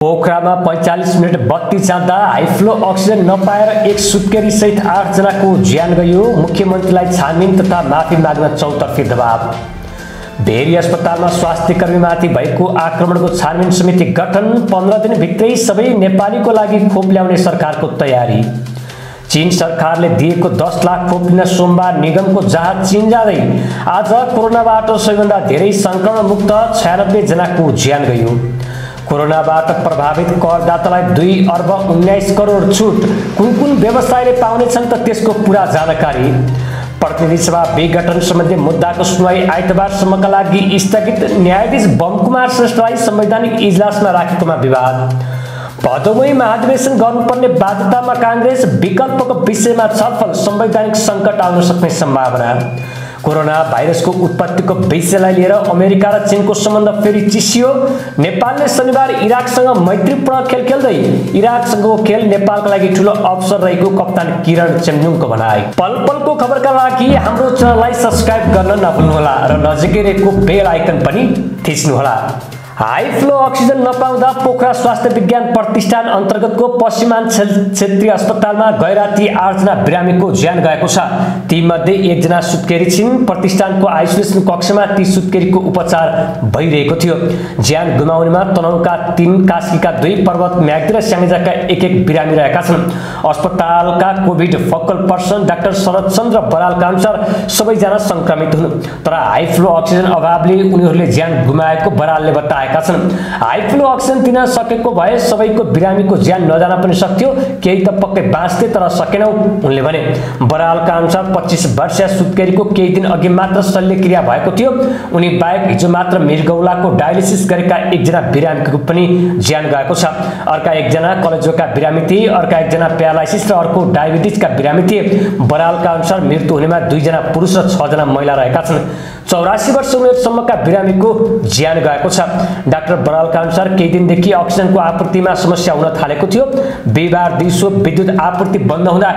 पोखरामा 45 मिनट बत्ती जाँदा हाइफ्लो अक्सिजन नपाएर एक सुत्केरी सहित 8 जनाको ज्यान गयो। मुख्यमन्त्रीलाई छानबिन तथा माफी माग्न चौतर्फी दबाव। भेरी अस्पतालमा स्वास्थ्यकर्मीमाथि भएको आक्रमणको छानबिन समिति गठन। 15 दिनभित्रै सबै नेपालीको लागि खोप ल्याउने सरकारको तयारी। चीन सरकारले दिएको 10 लाख खोप लिन सोमबार निगमको जहाज चीन जाँदै। आज कोरोनाबाट सबैभन्दा धेरै संक्रमण मुक्त 96 जनाको ज्यान गयो। कोरोनाबाट प्रभावित करदातालाई 2 अर्ब 19 करोड छुट। कुन व्यवसायले पाउनेछन् त त्यसको पूरा जानकारी। प्रतिनिधि सभा विघटन सम्बन्धी मुद्दाको सुनवाई आइतबारसम्मका लागि स्थगित। न्यायाधीश बमकुमार श्रेष्ठलाई संवैधानिक इजलासमा राखेकोमा विवाद। भदौमै महाधिवेशन गर्नुपर्ने बाध्यतामा कांग्रेस। विकल्पको विषयमा छलफल। संवैधानिक सङ्कट आउन सक्ने सम्भावना। कोरोना भाइरसको उत्पत्तिको विषयलाई लिएर अमेरिका र चीनको सम्बन्ध फेरि चिसियो। नेपालले शनिबार इराकसँग मैत्रीपूर्ण खेल खेल्दै इराकसँगको खेल नेपालका लागि ठूलो अवसर रहेको कप्तान किरण चेम्जुङको भनाइ। पलपलको खबरका लागि हाम्रो च्यानललाई सब्स्क्राइब गर्न नभुल्नुहोला र नजिकै रहेको बेल आइकन पनि थिच्नुहोला। हाई फ्लो अक्सिजन नपाउँदा पोखरा स्वास्थ्य विज्ञान प्रतिष्ठान अन्तर्गतको पश्चिमाञ्चल क्षेत्रीय अस्पतालमा गैराती 8 जना बिरामीको ज्यान गएको छ। तीमध्ये 1 जना सुत्केरी छिन्। प्रतिष्ठानको आइसोलेसन कक्षमा ती सुत्केरीको उपचार भइरहेको थियो। ज्यान गुमाउनेमा तनहुँका 3, कास्कीका 2, पर्वत म्याग्दी र स्याङ्जाका 1 बिरामी रहेका छन्। अस्पतालका कोभिड फोकल पर्सन डाक्टर शरद चन्द्र बरालका अनुसार सबैजना संक्रमित हुन्, तर हाई फ्लो अक्सिजन अभावले उनीहरूले ज्यान गुमाएको बरालले बताए। हाई फ्लो अक्सिजन दिन सकेको भए सबैको बिरामीको ज्यान नजान पनि सक्थ्यो, केही त पक्कै बाँच्थे तर सकेनौ उनले भने। बरालका अनुसार 25 वर्षीय सुत्केरीको केही दिन अघि मात्र शल्यक्रिया भएको थियो। उनी बाहेक हिजो मात्र मृगौलाको डायलिसिस गरेका 1 जना बिरामीको पनि ज्यान गएको छ। अर्का 1 जना कलेजोका बिरामी थिए, अर्का 1 जना प्यारालाइसिस र अर्को डायबिटिजका बिरामी थिए। बरालका अनुसार मृत्यु हुनेमा 2 जना पुरुष र 6 जना महिला रहेका छन्। 84 वर्ष उमेरसम्मका बिरामीको ज्यान गएको छ। डाक्टर बरालका अनुसार केही दिनदेखि अक्सिजनको आपूर्तिमा समस्या हुन थालेको थियो। बिहिबार दिउँसो विद्युत आपूर्ति बन्द हुँदा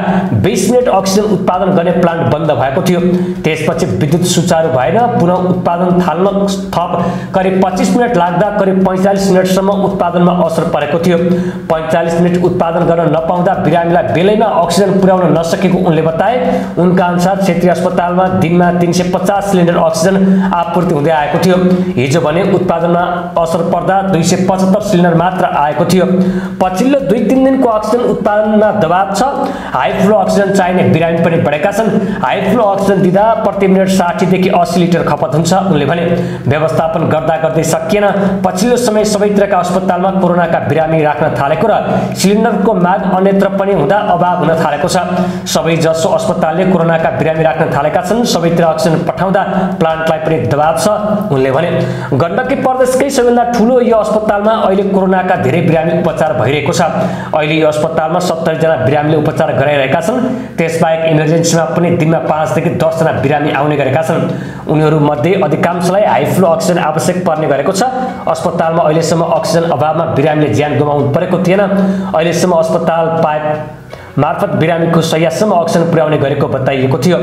20 मिनट अक्सिजन उत्पादन गर्ने प्लान्ट बन्द भएको थियो। त्यसपछि विद्युत सुचारू भएन। पुनः उत्पादन थाल्न थप करिब 25 मिनट लाग्दा करिब 45 मिनटसम्म उत्पादनमा असर परेको थियो। 45 मिनट उत्पादन गर्न नपाउँदा बिरामीलाई बेलैमा अक्सिजन पुर्याउन नसकेको उनले बताए। उनका अनुसार क्षेत्रीय अस्पतालमा दिनमा 350 सिलिन्डर अक्सिजन आपूर्ति हुँदै आएको थियो। हिजो भने उत्पादनमा असर पर्दा 275 सिलिन्डर मात्र आएको थियो। पछिल्लो 2-3 दिनको अक्सिजन उत्पादनमा दबाव छ। हाई फ्लो अक्सिजन चाहिने बिरामी पनि बढेका छन्। हाई फ्लो अक्सिजन दिँदा प्रति मिनट 60 देखि 80 लिटर खपत हुन्छ उनले भने। व्यवस्थापन गर्दै सकिएन। पछिल्लो समय सबैतिरका अस्पतालमा कोरोनाका बिरामी राख्न थालेको र सिलिन्डरको माग अन्यत्र पनि हुँदा अभाव हुन थालेको छ। सबै जसो अस्पतालले कोरोनाका बिरामी राख्न थालेका छन्। सबैतिर अक्सिजन पठाउँदा प्लान्टलाई पनि दबाव छ उनले भने। गण्डकी प्रदेशकै सबैभन्दा ठूलो यो अस्पतालमा अहिले कोरोनाका धेरै बिरामी उपचार भइरहेको छ। अहिले यो अस्पतालमा 70 जना बिरामीले उपचार गराइरहेका छन्। त्यसबाहेक इमर्जेन्सीमा पनि दिनमा 5 देखि 10 जना बिरामी आउने गरेका छन्। उनीहरू मध्ये अधिकांशलाई हाई फ्लो अक्सिजन आवश्यक पर्ने गरेको छ। अस्पतालमा अहिलेसम्म अक्सिजन अभावमा बिरामीले ज्यान गुमाउनु परेको थिएन। अहिलेसम्म अस्पताल पाइप मार्फत बिरामीको शय्यासम्म अक्सिजन पुर्याउने गरेको बताइएको थियो।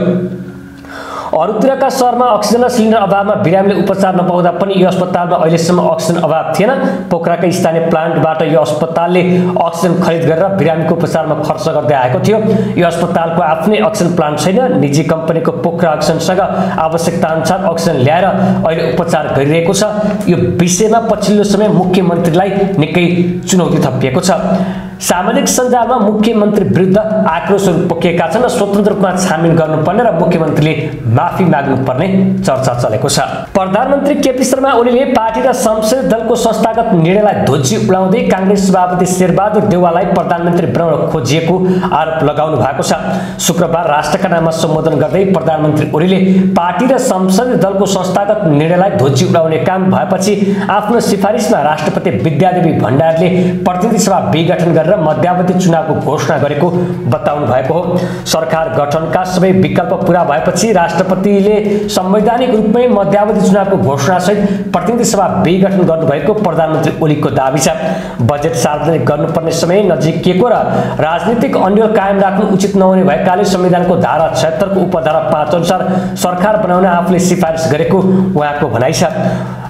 अरूतिरका शहरमा अक्सिजन र सिलिन्डर अभावमा बिरामीले उपचार नपाउँदा पनि यो अस्पतालमा अहिलेसम्म अक्सिजन अभाव थिएन। पोखराकै स्थानीय प्लान्टबाट यो अस्पतालले अक्सिजन खरिद गरेर बिरामीको उपचारमा खर्च गर्दै आएको थियो। यो अस्पतालको आफ्नै अक्सिजन प्लान्ट छैन। निजी कम्पनीको पोखरा अक्सिजनसँग आवश्यकता अनुसार अक्सिजन ल्याएर अहिले उपचार गरिरहेको छ। यो विषयमा पछिल्लो समय मुख्यमन्त्रीलाई निकै चुनौती थपिएको छ। सामाजिक सञ्जालमा मुख्यमन्त्री विरुद्ध आक्रोशहरू पोखिएका छन् र स्वतन्त्र रूपमा छानबिन गर्नुपर्ने र मुख्यमन्त्रीले माफी माग्नुपर्ने चर्चा चलेको छ। प्रधानमन्त्री केपी शर्मा ओलीले पार्टी र संसदीय दलको संस्थागत निर्णयलाई ध्वजी उडाउँदै कांग्रेस सभापति शेरबहादुर देउवालाई प्रधानमन्त्री बनाउन खोजिएको आरोप लगाउनु भएको छ। शुक्रबार राष्ट्रका नाममा सम्बोधन गर्दै प्रधानमन्त्री ओलीले पार्टी र संसदीय दलको संस्थागत निर्णयलाई ध्वजी उडाउने काम भएपछि आफ्नो सिफारिसमा राष्ट्रपति विद्यादेवी भण्डारीले प्रतिनिधि सभा विघटन गरेर मध्यावधि चुनावको घोषणा गरेको बताउनु भएको हो। सरकार गठनका सबै विकल्प पूरा भएपछि राष्ट्रपतिले संवैधानिक रूपमै मध्यावधि चुनावको घोषणा सहित प्रतिनिधि सभा विघटन गर्नुभएको प्रधानमन्त्री ओलीको दाबी छ। बजेट सार्वजनिक गर्नुपर्ने समय नजिकिएको र राजनीतिक अन्यल कायम राख्नु उचित नहुने भएकाले संविधानको धारा 76 को उपधारा 5 अनुसार सरकार बनाउन आफूले सिफारिस गरेको उहाँको भनाइ छ।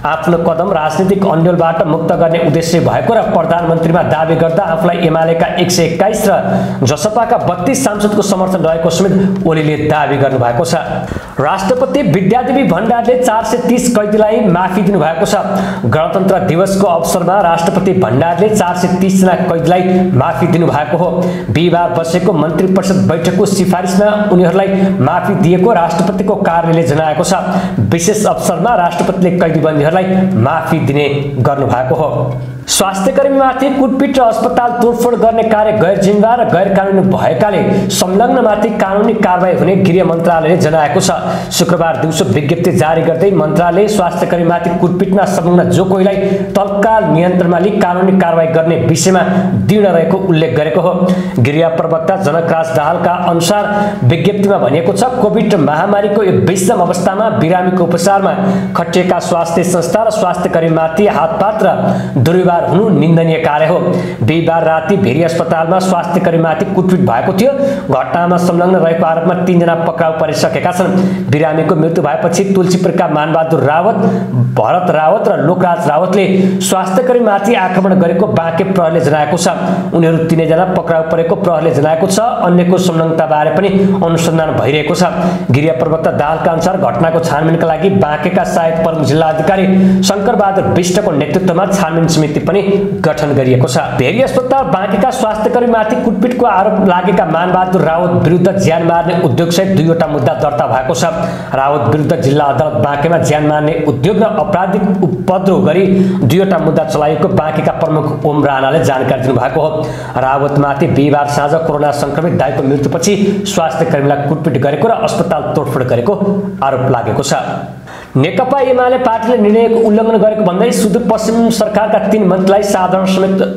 आफ्नो कदम राजनीतिक अन्यलबाट मुक्त गर्ने उद्देश्य भएको र प्रधानमन्त्रीमा दावी गर्दा आफूलाई एमालेका 121 र जसपाका 32 सांसदको समर्थन रहेको समेत ओलीले दावी गर्नुभएको छ। राष्ट्रपति विद्यादेवी भण्डारले 430 कैदीलाई माफी दिनुभएको छ। गणतन्त्र दिवसको अवसरमा राष्ट्रपति भण्डारले 430 जना कैदीलाई माफी दिनुभएको हो। बिहिबार बसेको मन्त्री परिषद बैठकको सिफारिसमा उनीहरूलाई माफी दिएको राष्ट्रपतिको कार्यालयले जनाएको छ। विशेष अवसरमा राष्ट्रपतिले कैदीबन्दीहरूलाई माफी दिने गर्नुभएको हो। स्वास्थ्यकर्मीमाथि कुटपिट र अस्पताल तोडफोड गर्ने कार्य गैर जिम्मेवार र गैर कानुनी भएकाले संलग्नमाथि कानुनी कारबाही हुने गृह मन्त्रालयले जनाएको छ। शुक्रबार दिउँसो विज्ञप्ति जारी गर्दै मन्त्रालयले स्वास्थ्यकर्मीमाथि कुटपिटमा संलग्न जो कोहीलाई तत्काल नियन्त्रणमा लिई कानुनी कारबाही गर्ने विषयमा दृढ रहेको उल्लेख गरेको हो। गृह प्रवक्ता जनकराज दाहालका अनुसार विज्ञप्तिमा भनिएको छ, कोभिड महामारीको यो विषम अवस्थामा बिरामीको उपचारमा खटिएका स्वास्थ्य संस्था र स्वास्थ्यकर्मीमाथि हातपात र दुर्व्यवहार हुनु निन्दनीय कार्य हो। बिहिबार राति भेरी अस्पतालमा स्वास्थ्यकर्मीमाथि कुटपिट भएको थियो। घटनामा संलग्न रहेको आरोपमा 3 जना पक्राउ परिसकेका छन्। बिरामीको मृत्यु भएपछि तुलसीपुरका मानबहादुर रावत, भरत रावत र लोकराज रावतले स्वास्थ्यकर्मीमाथि आक्रमण गरेको बाँके प्रहरीले जनाएको छ। उनीहरू 3 जना पक्राउ परेको प्रहरीले जनाएको छ। अन्यको संलग्नताबारे पनि अनुसन्धान भइरहेको छ। गृह प्रवक्ता दाहालका अनुसार घटनाको छानबिनका लागि बाँकेका सहायक प्रमुख जिल्ला अधिकारी शंकरबहादुर विष्टको नेतृत्वमा छानबिन समिति पनि गठन गरिएको छ। भेरी अस्पताल बाँकेका स्वास्थ्यकर्मीमाथि कुटपिटको आरोप लागेका मानबहादुर रावत विरुद्ध ज्यान मार्ने उद्योग सहित 2 वटा मुद्दा दर्ता भएको छ। रावत विरुद्ध जिल्ला अदालत बाँकेमा ज्यान मार्ने उद्योग र आपराधिक उपद्रव गरी 2 वटा मुद्दा चलाइएको बाँकेका प्रमुख ओम राणाले जानकारी दिनुभएको हो। रावतमाथि बिहिबार साँझ कोरोना संक्रमित दाइको मृत्युपछि स्वास्थ्यकर्मीलाई कुटपिट गरेको र अस्पताल तोडफोड गरेको आरोप लागेको छ। नेकपा एमाले पार्टीले निर्णयको उल्लङ्घन गरेको भन्दै सुदूरपश्चिम सरकारका 3 मन्त्रीलाई साधारण समेत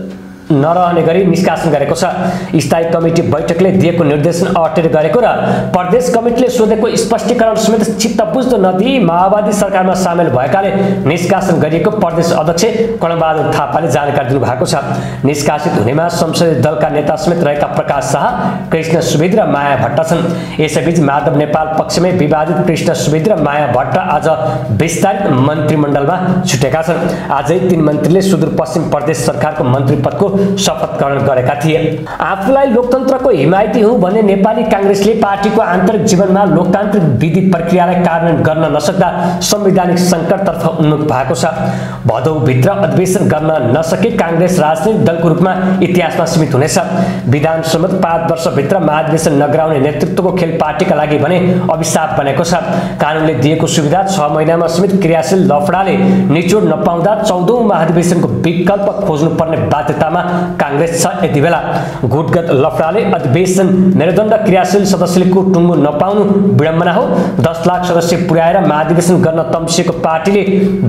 नरहने गरी निष्कासन गरेको छ। स्थायी कमिटी बैठकले दिएको निर्देशन अटेर गरेको र प्रदेश कमिटीले सोधेको स्पष्टीकरण समेत चित्त बुझ्दो नदिई माओवादी सरकारमा सामेल भएकाले निष्कासन गरिएको प्रदेश अध्यक्ष कर्णबहादुर थापाले जानकारी दिनुभएको छ। निष्कासित हुनेमा संसदीय दलका नेता समेत रहेका प्रकाश शाह, कृष्ण सुवेदी र माया भट्ट छन्। यसैबीच माधव नेपाल पक्षमै विवादित कृष्ण सुवेदी र माया भट्ट आज विस्तारित मन्त्रीमण्डलमा छुटेका छन्। आजै 3 मन्त्रीले सुदूरपश्चिम प्रदेश सरकारको मन्त्री पदको शपथ ग्रहण गरेका थिए। आफूलाई लोकतन्त्रको हिमायती हुँ भन्ने नेपाली कांग्रेसले पार्टीको आन्तरिक जीवनमा लोकतान्त्रिक विधि प्रक्रियालाई कार्यान्वयन गर्न नसक्दा संवैधानिक सङ्कटतर्फ उन्मुख भएको छ। भदौभित्र अधिवेशन गर्न नसके कांग्रेस राजनीतिक दलको रूपमा इतिहासमा सीमित हुनेछ। विधान सम्मत 5 वर्षभित्र महाधिवेशन नगराउने नेतृत्वको खेल पार्टीका लागि भने अभिशाप बनेको छ। कानुनले दिएको सुविधा 6 महिनामा सीमित क्रियाशील लफडाले निचोड नपाउँदा 14औं महाधिवेशनको विकल्प खोज्नुपर्ने बाध्यतामा कांग्रेस छ। यति बेला गुटगत लफडाले अधिवेशन मेरुदण्ड क्रियाशील सदस्यको टुङ्गो नपाउनु विडम्बना हो। 10 लाख सदस्य पुर्याएर महाधिवेशन गर्न तम्सिएको पार्टीले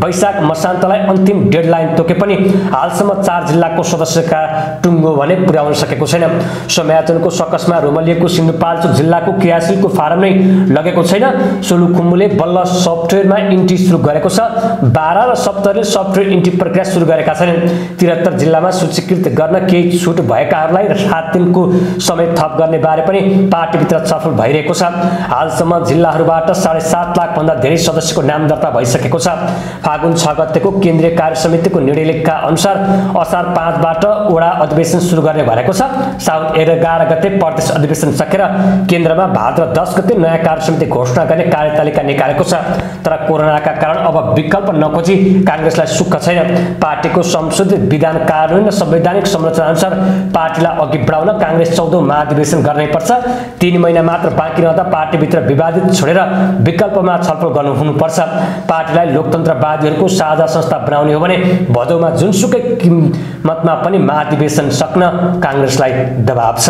वैशाख मसान्तलाई अन्तिम डेडलाइन तोके पनि हालसम्म 4 जिल्लाको सदस्यका टुङ्गो भने पुर्याउन सकेको छैन। सोमयातनको सकसमा रोमलिएको सिन्धुपाल्चोक जिल्लाको क्रियाशीलको फारम नै लगेको छैन। सोलुखुम्बुले बल्ल सफ्टवेयरमा इन्ट्री सुरु गरेको छ। 12 र 17ले सफ्टवेयर इन्ट्री प्रक्रिया सुरु गरेका छन्। 73 जिल्लामा सूचीकृत गर्न केही छुट भएकाहरूलाई 7 दिनको समय थप गर्ने बारे पनि पार्टीभित्र छलफल भइरहेको छ। हालसम्म जिल्लाहरूबाट 7.5 लाख भन्दा धेरै सदस्यको नाम दर्ता भइसकेको छ। फागुन 6 गतेको केन्द्रीय कार्य समितिको निर्णयका अनुसार असार 5 बाट वडा अधिवेशन सुरु गर्ने भएको छ। साउन 11 गते प्रदेश अधिवेशन सकेर केन्द्रमा भाद्र 10 गते नयाँ कार्य समिति घोषणा गर्ने कार्यतालिका निकालेको छ। तर कोरोनाका कारण अब विकल्प नखोजी कांग्रेसलाई सुख छैन। पार्टीको संशोधित विधान कार्यान्वयन र संवैधानिक संरचना अनुसार पार्टीलाई अघि बढाउन कांग्रेस 14औं महाधिवेशन गर्नै पर्छ। 3 महिना मात्र बाँकी रहँदा पार्टीभित्र विवादित छोडेर विकल्पमा छलफल गर्नु हुनुपर्छ। पार्टीलाई लोकतन्त्रवादीहरूको साझा संस्था बनाउने हो भने भदौमा जुनसुकै कीमतमा पनि महाधिवेशन सक्न कांग्रेसलाई दबाव छ।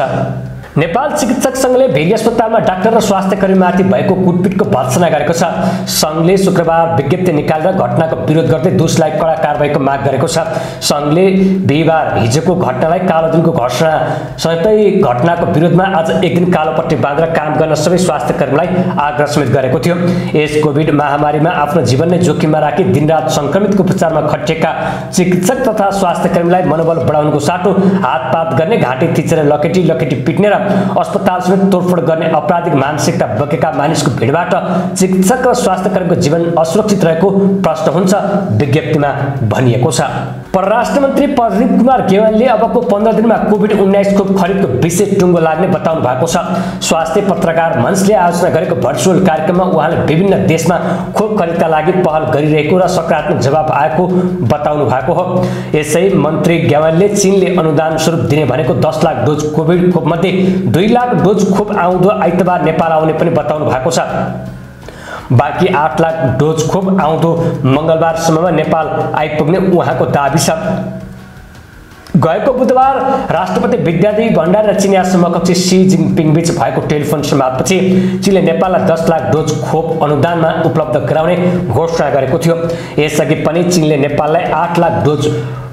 नेपाल चिकित्सक संघले भेरी अस्पतालमा डाक्टर र स्वास्थ्यकर्मीमाथि भएको कुटपिटको भर्त्सना गरेको छ। संघले शुक्रबार विज्ञप्ति निकालेर घटनाको विरोध गर्दै दोषीलाई कडा कारबाहीको माग गरेको छ। संघले बिहिबार हिजोको घटनालाई कालो दिनको घोषणा सहितै घटनाको विरोधमा आज एक दिन कालोपट्टि बाँधेर काम गर्न सबै स्वास्थ्यकर्मीलाई आग्रह समेत गरेको थियो। यस कोभिड महामारीमा आफ्नो जीवन नै जोखिममा राखी दिनरात संक्रमितको उपचारमा खटिएका चिकित्सक तथा स्वास्थ्यकर्मीलाई मनोबल बढाउनुको साटो हातपात गर्ने, घाँटी थिचेर लकेटी पिट्ने र अस्पताल समेत तोडफोड गर्ने आपराधिक मानसिकता बोकेका मानिसको भिडबाट चिकित्सक र स्वास्थ्यकर्मीको जीवन असुरक्षित रहेको प्रश्न हुन्छ विज्ञप्तिमा भनिएको छ। परराष्ट्र मन्त्री प्रदीप कुमार गेवालीले अबको 15 दिनमा कोभिड-19 खोप खरिदको विशेष टुङ्गो लाग्ने बताउनु भएको छ। स्वास्थ्य पत्रकार मञ्चले आयोजना गरेको भर्चुअल कार्यक्रममा उहाँले विभिन्न देशमा खोप खरिदका लागि पहल गरिरहेको र सकारात्मक जवाब आएको बताउनु भएको हो। यसै मन्त्री गेवालीले चीनले अनुदान स्वरूप दिने भनेको 10 लाख डोज कोभिड खोपमध्ये 2 लाख डोज खोप आउँदो आइतबार नेपाल आउने पनि बताउनु भएको छ। बाँकी 8 लाख डोज खोप आउँदो मङ्गलबारसम्ममा नेपाल आइपुग्ने उहाँको दाबी छ। गएको बुधबार राष्ट्रपति विद्यादेवी भण्डारी र चिनिया समकक्षी सी जिनपिङ बीच भएको टेलिफोन संवादपछि चीनले नेपाललाई 10 लाख डोज खोप अनुदानमा उपलब्ध गराउने घोषणा गरेको थियो। यसअघि पनि चीनले नेपाललाई 8 लाख डोज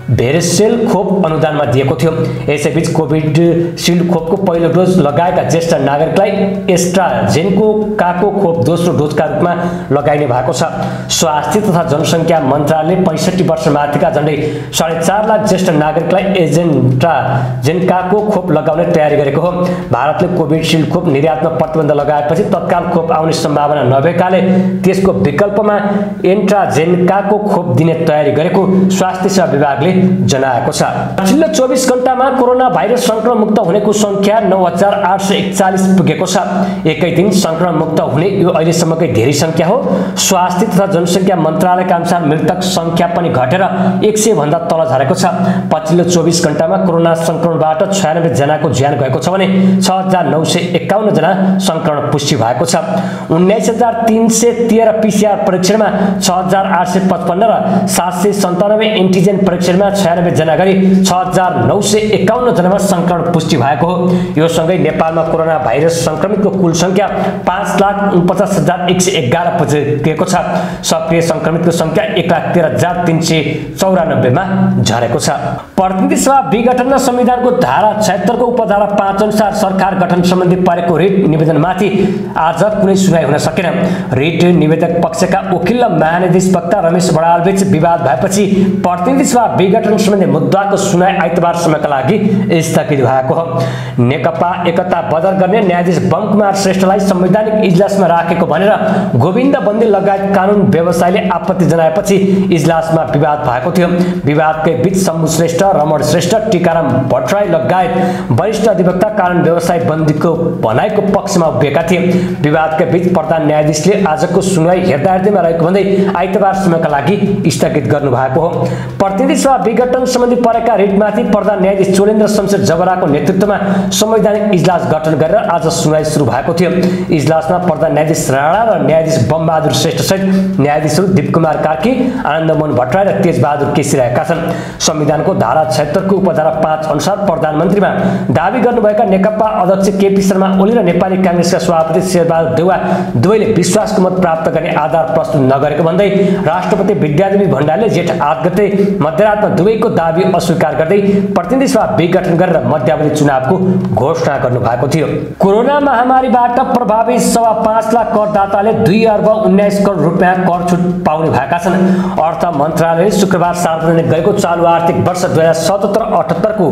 भेरिसेल खोप अनुदानमा दिएको थियो। यसैबीच कोभिड-शील्ड खोपको पहिलो डोज लगाएका ज्येष्ठ नागरिकलाई एस्ट्राजेनेकाको खोप दोस्रो डोजका रूपमा लगाइने भएको छ। स्वास्थ्य तथा जनसङ्ख्या मन्त्रालयले 65 वर्ष माथिका झन्डै 4.5 लाख ज्येष्ठ नागरिकलाई एस्ट्राजेनेकाको खोप लगाउने तयारी गरेको हो। भारतले कोभिड-शील्ड खोप निर्यातमा प्रतिबन्ध लगाएपछि तत्काल खोप आउने सम्भावना नभएकाले त्यसको विकल्पमा एस्ट्राजेनेकाको खोप दिने तयारी गरेको स्वास्थ्य सेवा विभागले जनाएको छ। पछिल्लो 24 घण्टामा कोरोना भाइरस संक्रमण मुक्त हुनेको संख्या 9841 पुगेको छ। एकै दिन संक्रमण मुक्त हुने यो अहिलेसम्मकै धेरै संख्या हो। स्वास्थ्य तथा जनसङ्ख्या मन्त्रालयका अनुसार मृतक संख्या पनि घटेर 100 भन्दा तल झरेको छ। पछिल्लो 24 घण्टामा कोरोना संक्रमणबाट 96 जनाको ज्यान गएको छ भने 6951 जना संक्रमण पुष्टि भएको छ। 19313 पीसीआर परीक्षणमा 6855 र 797 एन्टिजेन परीक्षणमा 96 जना गरी 6951 जनामा संक्रमण पुष्टि भएको हो। यो सँगै नेपालमा कोरोना भाइरस संक्रमितको कुल संख्या 5,49,111 पुगेको छ। सक्रिय संक्रमितको संख्या 1,13,394 मा झरेको छ। प्रतिनिधि सभा विघटन र संविधानको धारा 76 को उपधारा 5 अनुसार सरकार गठन सम्बन्धी परेको रिट निवेदनमाथि आज कुनै सुनाइ हुन सकेन। रिट निवेदक पक्षका वकिल र महानिर्देशक रमेश बडालबीच विवाद भएपछि प्रतिनिधि सभा विघटन सम्बन्धी मुद्दाको सुनाइ आइतबारसम्मका लागि स्थगित भएको हो। नेकपा एकता बदर गर्ने न्यायाधीश बमकुमार श्रेष्ठलाई संवैधानिक इजलासमा राखेको भनेर गोविन्द बन्दी लगायत कानुन व्यवसायीले आपत्ति जनाएपछि इजलासमा विवाद भएको थियो। विवादकै बीच शम्भु श्रेष्ठ, रमण श्रेष्ठ, टीकाराम भट्टराई लगायत वरिष्ठ अधिवक्ता कानुन व्यवसायी बन्दीको भनाइको पक्षमा उभिएका थिए। विवादकै बीच प्रधान न्यायाधीशले आजको सुनवाई हेर्दाहेर्दैमा रहेको भन्दै आइतबारसम्मका लागि स्थगित गर्नु भएको हो। प्रतिनिधि सभा विघटन सम्बन्धी परेका रिटमाथि प्रधान न्यायाधीश चोलेन्द्र शमशेर जबराको नेतृत्वमा संवैधानिक इजलास गठन गरेर आज सुनवाई सुरु भएको थियो। इजलासमा प्रधान न्यायाधीश राणा र न्यायाधीश बमबहादुर श्रेष्ठ सहित न्यायाधीशहरू दीपकुमार कार्की, आनन्दमोहन भट्टराई र तेजबहादुर केसी रहेका छन्। संविधानको धारा 76 को उपधारा 5 अनुसार प्रधानमन्त्रीमा दावी गर्नुभएका नेकपा अध्यक्ष केपी शर्मा ओली र नेपाली कांग्रेसका सभापति शेरबहादुर देउवा दुवैले विश्वासको मत प्राप्त गर्ने आधार प्रस्तुत नगरेको भन्दै राष्ट्रपति विद्यादेवी भण्डारीले जेठ 8 गते मध्यरातमा दुवैको दावी अस्वीकार गर्दै प्रतिनिधि सभा विघटन गरेर मध्यावधि चुनावको घोषणा गर्नु भएको थियो। कोरोना महामारीबाट प्रभावित 5.5 लाख करदाताले 2 अर्ब 19 करोड रुपियाँ कर छुट पाउने भएका छन्। अर्थ मन्त्रालयले शुक्रबार सार्वजनिक गरेको चालु आर्थिक वर्ष 2077-78 को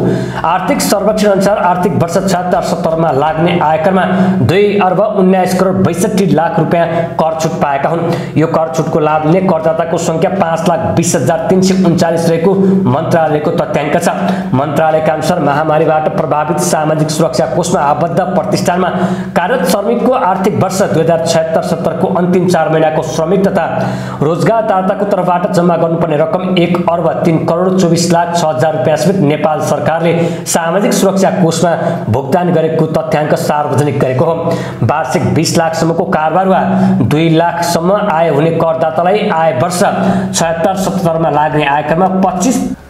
आर्थिक सर्वेक्षण अनुसार आर्थिक वर्ष 76-77 मा लाग्ने आयकरमा 2 अर्ब 19 करोड 62 लाख रुपियाँ कर छुट पाएका हुन्। यो कर छुटको लाभ लिने करदाताको संख्या 5,20,339 रहेको मन्त्रालयको तथ्याङ्क छ। मन्त्रालयका अनुसार महामारीबाट प्रभावित सामाजिक सुरक्षा कोषमा आबद्ध प्रतिष्ठानमा कार्यरत श्रमिकको आर्थिक वर्ष 2076-77 को अन्तिम 4 महिनाको श्रमिक तथा रोजगारदाताको तर्फबाट जम्मा गर्नुपर्ने रकम 1 अर्ब 3 करोड 24 लाख 6 हजार रुपियाँ समेत नेपाल सरकारले सामाजिक सुरक्षा कोषमा भुक्तान गरेको तथ्याङ्क सार्वजनिक गरेको हो। वार्षिक 20 लाखसम्मको कारोबार वा 2 लाखसम्म आय हुने करदातालाई आय वर्ष 76-77 मा लाग्ने आयकरमा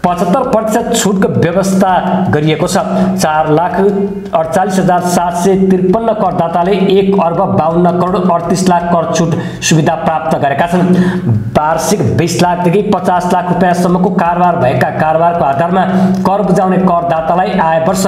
75% छुटको व्यवस्था गरिएको छ। 4,48,753 करदाताले 1 अर्ब 52 करोड 38 लाख कर छुट सुविधा प्राप्त गरेका छन्। वार्षिक 20 लाखदेखि 50 लाख रुपैयाँसम्मको कारोबार भएका कारोबारको आधारमा कर बुझाउने करदातालाई आय वर्ष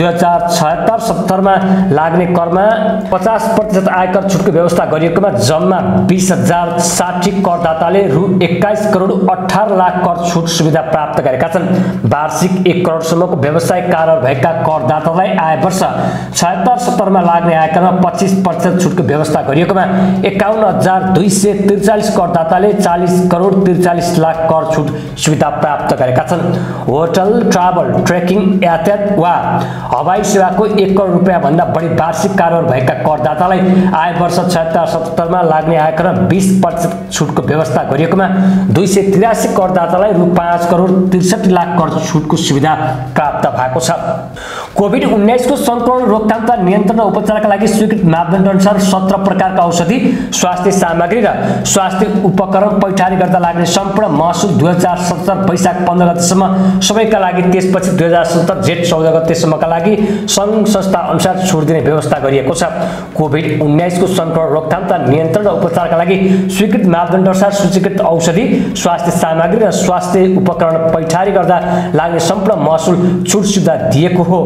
2076-77 मा लाग्ने करमा 50% आयकर छुटको व्यवस्था गरिएकोमा जम्मा 20,060 करदाताले रु 21 करोड 18 लाख कर छुट सुविधा प्राप्त गरेका छन्। वार्षिक 1 करोडसम्मको व्यावसायिक कारोबार भएका करदातालाई आय वर्ष 76-77 मा लाग्ने आयकरमा 25% छुटको व्यवस्था गरिएकोमा 51,243 करदाताले 40 करोड 43 लाख कर छुट सुविधा प्राप्त गरेका छन्। होटल, ट्राभल, ट्रेकिङ, यातायात वा हवाई सेवाको 1 करोड रुपैयाँ भन्दा बढी वार्षिक कारोबार भएका करदातालाई आय वर्ष 76-77 मा लाग्ने आयकरमा 20% छुटको व्यवस्था गरिएकोमा 283 करदातालाई रु 5 करोड 63 लाख कर छुटको सुविधा प्राप्त भएको छ। कोभिड-19 को संक्रमण रोकथाम तथा नियन्त्रण र उपचारका लागि स्वीकृत मापदण्ड अनुसार 17 प्रकारका औषधि, स्वास्थ्य सामग्री र स्वास्थ्य उपकरण पैठारी गर्दा लाग्ने सम्पूर्ण महसुल 2077 वैशाख 15 गतेसम्म सबैका लागि, त्यसपछि 2077 जेठ 14 गतेसम्मका लागि सङ्घ संस्था अनुसार छुट दिने व्यवस्था गरिएको छ। कोभिड-19 को संक्रमण रोकथाम तथा नियन्त्रण र उपचारका लागि स्वीकृत मापदण्ड अनुसार सूचीकृत औषधि, स्वास्थ्य सामग्री र स्वास्थ्य उपकरण पैठारी गर्दा लाग्ने सम्पूर्ण महसुल छुट सुविधा दिएको हो।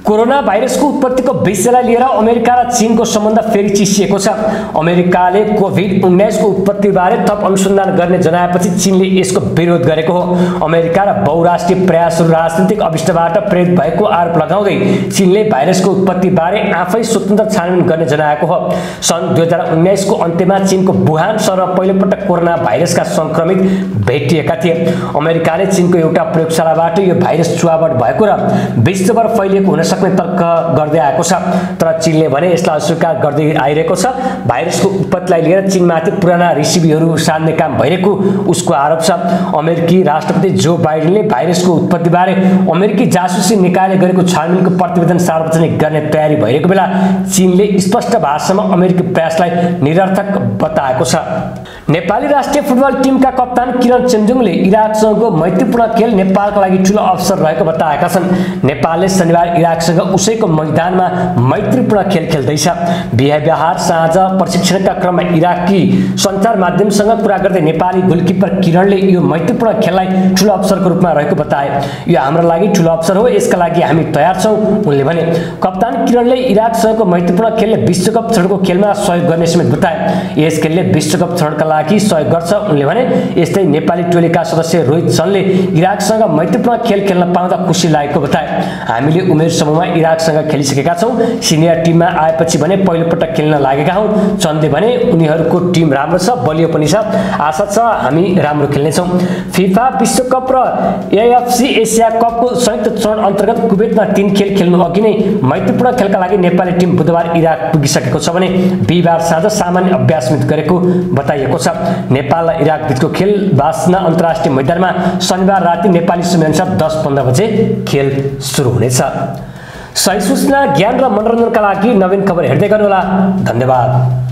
कोरोना भाइरसको उत्पत्तिको विषयलाई लिएर अमेरिका र चीनको सम्बन्ध फेरि चिसिएको छ। अमेरिकाले कोभिड-19 को उत्पत्तिबारे थप अनुसन्धान गर्ने जनाएपछि चीनले यसको विरोध गरेको हो। अमेरिका र बहुराष्ट्रिय प्रयासहरू राजनीतिक अभिष्टबाट प्रेरित भएको आरोप लगाउँदै चीनले भाइरसको उत्पत्तिबारे आफै स्वतन्त्र छानबिन गर्ने जनाएको हो। सन् 2019 को अन्त्यमा चीनको वुहान सहरमा पहिलोपटक कोरोना भाइरसका संक्रमित भेटिएका थिए। अमेरिकाले चीनको एउटा प्रयोगशालाबाट यो भाइरस चुहावट भएको र विश्वभर फैलिएको हुन सक्ने तर्क गर्दै आएको छ, तर चीनले भने यसलाई अस्वीकार गर्दै आइरहेको छ। भाइरसको उत्पत्तिलाई लिएर चीनमाथि पुराना रेसिपीहरू सार्ने काम भइरहेको उसको आरोप छ। अमेरिकी राष्ट्रपति जो बाइडेनले भाइरसको उत्पत्तिबारे अमेरिकी जासुसी निकायले गरेको छानबिनको प्रतिवेदन सार्वजनिक गर्ने तयारी भइरहेको बेला चीनले स्पष्ट भाषामा अमेरिकी प्रयासलाई निरर्थक बताएको छ। नेपाली राष्ट्रिय फुटबल टिमका कप्तान किरण चेम्जुङले इराकसँगको मैत्रीपूर्ण खेल नेपालका लागि ठूलो अवसर रहेको बताएका छन्। नेपालले शनिबार इराकसँग उसैको मैदानमा मैत्रीपूर्ण खेल खेल्दैछ। बिहार साँझ प्रशिक्षणका क्रममा इराकी सञ्चार माध्यमसँग कुरा गर्दै नेपाली गोलकिपर किरणले यो मैत्रीपूर्ण खेललाई ठूलो अवसरको रूपमा रहेको बताए। यो हाम्रो लागि ठूलो अवसर हो, यसका लागि हामी तयार छौँ उनले भने। कप्तान किरणले इराकसँगको मैत्रीपूर्ण खेलले विश्वकप चरणको खेलमा सहयोग गर्ने समेत बताए। यस खेलले विश्वकप चरणका लागि सहयोग गर्छ उनले भने। यस्तै नेपाली टोलीका सदस्य रोहित चन्दले इराकसँग मैत्रीपूर्ण खेल खेल्न पाउँदा खुसी लागेको बताए। हामीले उमेर समूहमा इराकसँग खेलिसकेका छौँ, सिनियर टिममा आएपछि भने पहिलोपटक खेल्न लागेका हौँ। चन्दले भने उनीहरूको टिम राम्रो छ, बलियो पनि छ, आशा छ हामी राम्रो खेल्नेछौँ। फिफा विश्वकप र एएफसी एसिया कपको संयुक्त चरण अन्तर्गत कुवेतमा 3 खेल खेल्नु अघि नै मैत्रीपूर्ण खेलका लागि नेपाली टिम बुधबार इराक पुगिसकेको छ भने बिहिबार साँझ सामान्य अभ्यास गरेको बताइएको छ। नेपाल र इराक बीचको खेल बास्ना अन्तर्राष्ट्रिय मैदानमा शनिबार राति नेपाली समयअनुसार 10:15 बजे खेल सुरु हुनेछ। सही सूचना, ज्ञान र मनोरञ्जनका लागि नवीन खबर हेर्दै गर्नुहोला। धन्यवाद।